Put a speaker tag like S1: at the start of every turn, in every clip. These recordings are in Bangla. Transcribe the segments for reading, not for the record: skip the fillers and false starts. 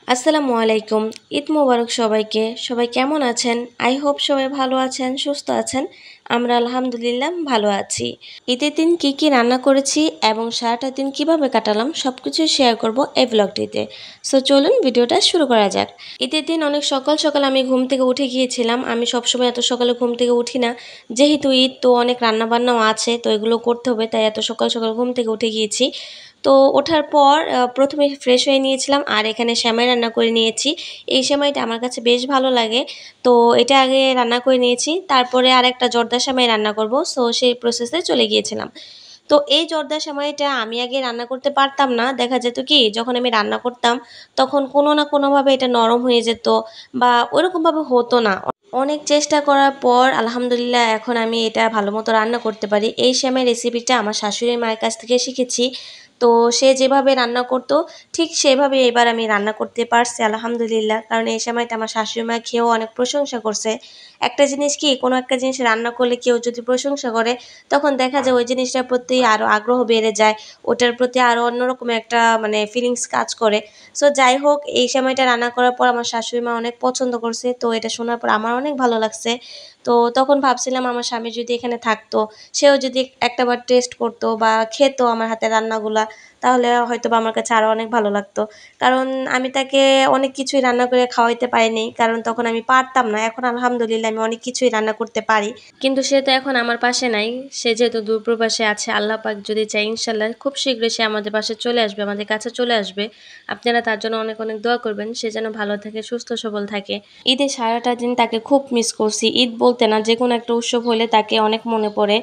S1: আসসালামু আলাইকুম। ঈদ মোবারক সবাইকে। সবাই কেমন আছেন? আই হোপ সবাই ভালো আছেন, সুস্থ আছেন। আমরা আলহামদুলিল্লাহ ভালো আছি। ঈদের দিন কি রান্না করেছি এবং সারাটা দিন কিভাবে কাটালাম সবকিছু শেয়ার করব এই ব্লগটিতে। সো চলুন ভিডিওটা শুরু করা যাক। ঈদের দিন অনেক সকাল সকাল আমি ঘুম থেকে উঠে গিয়েছিলাম। আমি সবসময় এত সকালে ঘুম থেকে উঠি না। যেহেতু ঈদ তো অনেক রান্নাবান্নাও আছে, তো এগুলো করতে হবে, তাই এত সকাল সকাল ঘুম থেকে উঠে গিয়েছি। তো ওঠার পর প্রথমে ফ্রেশ হয়ে নিয়েছিলাম আর এখানে সেমাই রান্না করে নিয়েছি। এই সেমাইটা আমার কাছে বেশ ভালো লাগে। তো এটা আগে রান্না করে নিয়েছি। তারপরে আরেকটা জর্দা সেমাই রান্না করব। সো সেই প্রসেসে চলে গিয়েছিলাম। তো এই জর্দা সেমাইটা আমি আগে রান্না করতে পারতাম না। দেখা যেত কি যখন আমি রান্না করতাম তখন কোনো না কোনোভাবে এটা নরম হয়ে যেত বা ওইরকমভাবে হতো না। অনেক চেষ্টা করার পর আলহামদুলিল্লাহ এখন আমি এটা ভালোমতো রান্না করতে পারি। এই সেমাই রেসিপিটা আমার শাশুড়ি মায়ের কাছ থেকে শিখেছি। তো সে যেভাবে রান্না করতো ঠিক সেভাবে এবার আমি রান্না করতে পারছি আলহামদুলিল্লাহ। কারণ এই সময়টা আমার শাশুড়ি মা খেয়েও অনেক প্রশংসা করছে। একটা জিনিস কি কোনো একটা জিনিস রান্না করলে কেউ যদি প্রশংসা করে তখন দেখা যায় ওই জিনিসটার প্রতি আরও আগ্রহ বেড়ে যায়। ওটার প্রতি আরও অন্যরকম একটা ফিলিংস কাজ করে। সো যাই হোক এই সময়টা রান্না করার পর আমার শাশুড়ি মা অনেক পছন্দ করছে। তো এটা শোনার পর আমার অনেক ভালো লাগছে। তো তখন ভাবছিলাম আমার স্বামী যদি এখানে থাকতো, সেও যদি একটাবার টেস্ট করতো বা খেতো আমার হাতের রান্নাগুলা, তাহলে হয়তোবা আমার কাছে আরও অনেক ভালো লাগতো। কারণ আমি তাকে অনেক কিছুই রান্না করে খাওয়াইতে পারিনি। কারণ তখন আমি পারতাম না। এখন আলহামদুলিল্লাহ আমি অনেক কিছুই রান্না করতে পারি। কিন্তু সে তো এখন আমার পাশে নাই। সে যেহেতু দূরপ্রবাসে আছে, আল্লাহ পাক যদি চায় ইনশাআল্লাহ খুব শীঘ্রই সে আমাদের পাশে চলে আসবে, আমাদের কাছে চলে আসবে। আপনারা তার জন্য অনেক অনেক দোয়া করবেন। সে যেন ভালো থাকে, সুস্থ সবল থাকে। ঈদের সারাটা দিন তাকে খুব মিস করছি। ঈদ বলতে না, যেকোনো একটা উৎসব হলে তাকে অনেক মনে পড়ে।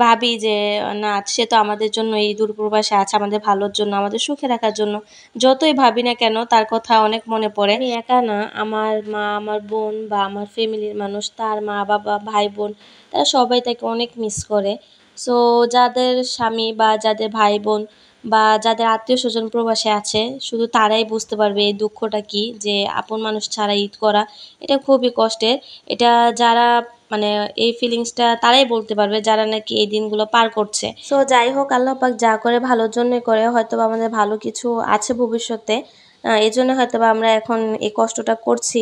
S1: ভাবি যে না সে তো আমাদের জন্য এই দূরপ্রবাসে আছে, আমাদের ভালোর জন্য, আমাদের সুখে রাখার জন্য। যতই ভাবি না কেন তার কথা অনেক মনে পড়ে। আমি একা না, আমার মা, আমার বোন বা আমার ফ্যামিলির মানুষ, তার মা বাবা ভাই বোন, তারা সবাই তাকে অনেক মিস করে। সো যাদের স্বামী বা যাদের ভাই বোন বা যাদের আত্মীয় স্বজন প্রবাসে আছে শুধু তারাই বুঝতে পারবে এই দুঃখটা কি, যে আপন মানুষ ছাড়া ঈদ করা এটা খুবই কষ্টের। এটা যারা মানে এই ফিলিংসটা তারাই বলতে পারবে যারা নাকি এই দিনগুলো পার করছে। সো যাই হোক আল্লাহ পাক যা করে ভালোর জন্য করে, হয়তো আমাদের ভালো কিছু আছে ভবিষ্যতে। এই জন্য হয়তো আমরা এখন এই কষ্টটা করছি।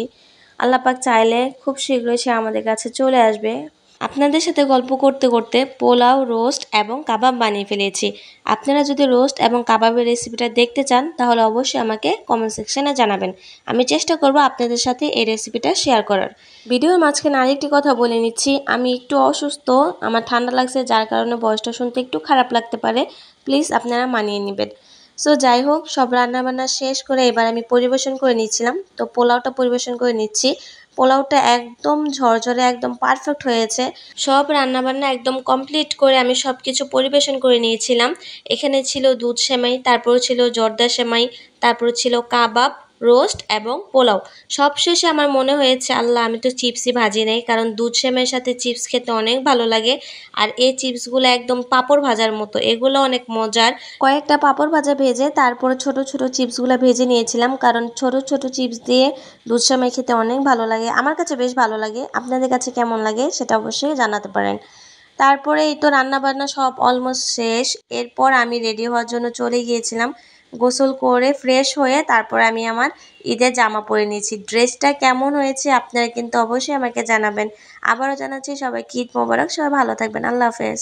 S1: আল্লাহ পাক চাইলে খুব শীঘ্রই সে আমাদের কাছে চলে আসবে। আপনাদের সাথে গল্প করতে করতে পোলাও, রোস্ট এবং কাবাব বানিয়ে ফেলেছি। আপনারা যদি রোস্ট এবং কাবাবের রেসিপিটা দেখতে চান তাহলে অবশ্যই আমাকে কমেন্ট সেকশনে জানাবেন। আমি চেষ্টা করব আপনাদের সাথে এই রেসিপিটা শেয়ার করার। ভিডিওর মাঝখানে আরেকটি কথা বলে নিচ্ছি, আমি একটু অসুস্থ, আমার ঠান্ডা লাগছে, যার কারণে ভয়েসটা শুনতে একটু খারাপ লাগতে পারে। প্লিজ আপনারা মানিয়ে নেবেন। সো যাই হোক সব রান্নাবান্না শেষ করে এবার আমি পরিবেশন করে নিচ্ছিলাম। তো পোলাওটা পরিবেশন করে নিচ্ছি। পোলাওটা একদম ঝরঝরে, একদম পারফেক্ট হয়েছে। সব রান্নাবান্না একদম কমপ্লিট করে আমি সব কিছু পরিবেশন করে নিয়েছিলাম। এখানে ছিল দুধ সেমাই, তারপর ছিল জর্দা সেমাই, তারপর ছিল কাবাব, রোস্ট এবং পোলাও। সবশেষে আমার মনে হয়েছে আল্লাহ আমি তো চিপসই ভাজি নাই, কারণ দুধ সেমাইয়ের সাথে চিপস খেতে অনেক ভালো লাগে। আর এই চিপসগুলো একদম পাঁপড় ভাজার মতো, এগুলো অনেক মজার। কয়েকটা পাঁপড় ভাজা ভেজে তারপরে ছোট ছোট চিপসগুলো ভেজে নিয়েছিলাম, কারণ ছোট ছোট চিপস দিয়ে দুধ সেমাই খেতে অনেক ভালো লাগে। আমার কাছে বেশ ভালো লাগে, আপনাদের কাছে কেমন লাগে সেটা অবশ্যই জানাতে পারেন। তারপরে এই তো রান্নাবান্না সব অলমোস্ট শেষ। এরপর আমি রেডি হওয়ার জন্য চলে গিয়েছিলাম। গোসল করে ফ্রেশ হয়ে তারপর আমি আমার ঈদের জামা পরে নিয়েছি। ড্রেসটা কেমন হয়েছে আপনারা কিন্তু অবশ্যই আমাকে জানাবেন। আবারও জানাচ্ছি সবাইকে ঈদ মোবারক। সবাই ভালো থাকবেন। আল্লাহ হাফেজ।